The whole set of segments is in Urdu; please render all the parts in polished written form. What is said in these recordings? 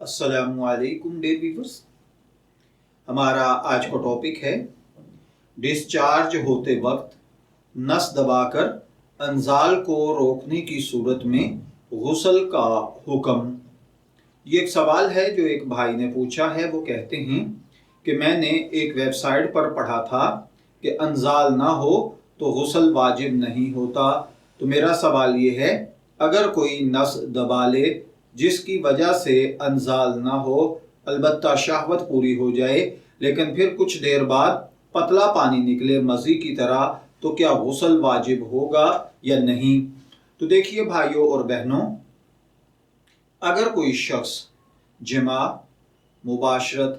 السلام علیکم ڈیئر ویورز، ہمارا آج کا ٹاپک ہے ڈسچارج ہوتے وقت نس دبا کر انزال کو روکنے کی صورت میں غسل کا حکم۔ یہ ایک سوال ہے جو ایک بھائی نے پوچھا ہے۔ وہ کہتے ہیں کہ میں نے ایک ویب سائٹ پر پڑھا تھا کہ انزال نہ ہو تو غسل واجب نہیں ہوتا۔ تو میرا سوال یہ ہے، اگر کوئی نس دبا لے جس کی وجہ سے انزال نہ ہو، البتہ شہوت پوری ہو جائے، لیکن پھر کچھ دیر بعد پتلا پانی نکلے مزی کی طرح، تو کیا غسل واجب ہوگا یا نہیں؟ تو دیکھیے بھائیوں اور بہنوں، اگر کوئی شخص جماع، مباشرت،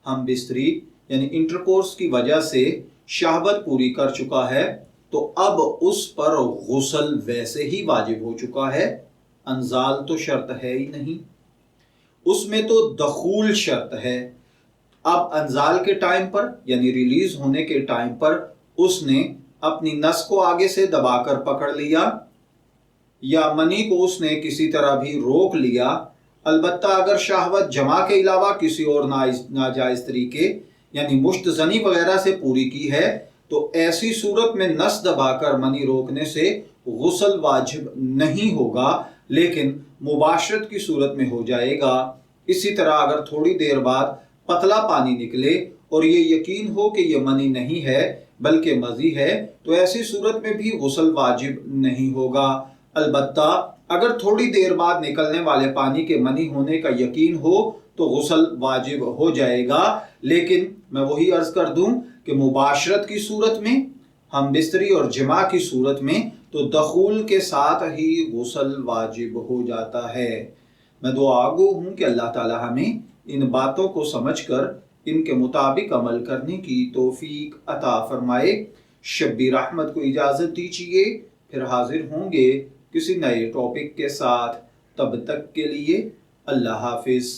ہم بستری یعنی انٹرکورس کی وجہ سے شہوت پوری کر چکا ہے تو اب اس پر غسل ویسے ہی واجب ہو چکا ہے۔ انزال تو شرط ہے ہی نہیں، اس میں تو دخول شرط ہے۔ اب انزال کے ٹائم پر یعنی ریلیز ہونے کے ٹائم پر اس نے اپنی نس کو آگے سے دبا کر پکڑ لیا یا منی کو اس نے کسی طرح بھی روک لیا، البتہ اگر شہوت جماع کے علاوہ کسی اور ناجائز طریقے یعنی مشت زنی وغیرہ سے پوری کی ہے تو ایسی صورت میں نس دبا کر منی روکنے سے غسل واجب نہیں ہوگا، لیکن مباشرت کی صورت میں ہو جائے گا۔ اسی طرح اگر تھوڑی دیر بعد پتلا پانی نکلے اور یہ یقین ہو کہ یہ منی نہیں ہے بلکہ مزی ہے تو ایسی صورت میں بھی غسل واجب نہیں ہوگا۔ البتہ اگر تھوڑی دیر بعد نکلنے والے پانی کے منی ہونے کا یقین ہو تو غسل واجب ہو جائے گا، لیکن میں وہی عرض کر دوں کہ مباشرت کی صورت میں، ہم بستری اور جماع کی صورت میں تو دخول کے ساتھ ہی غسل واجب ہو جاتا ہے۔ میں دعا گو ہوں کہ اللہ تعالی ہمیں ان باتوں کو سمجھ کر ان کے مطابق عمل کرنے کی توفیق عطا فرمائے۔ شبیر احمد کو اجازت دیجیے، پھر حاضر ہوں گے کسی نئے ٹاپک کے ساتھ۔ تب تک کے لیے اللہ حافظ۔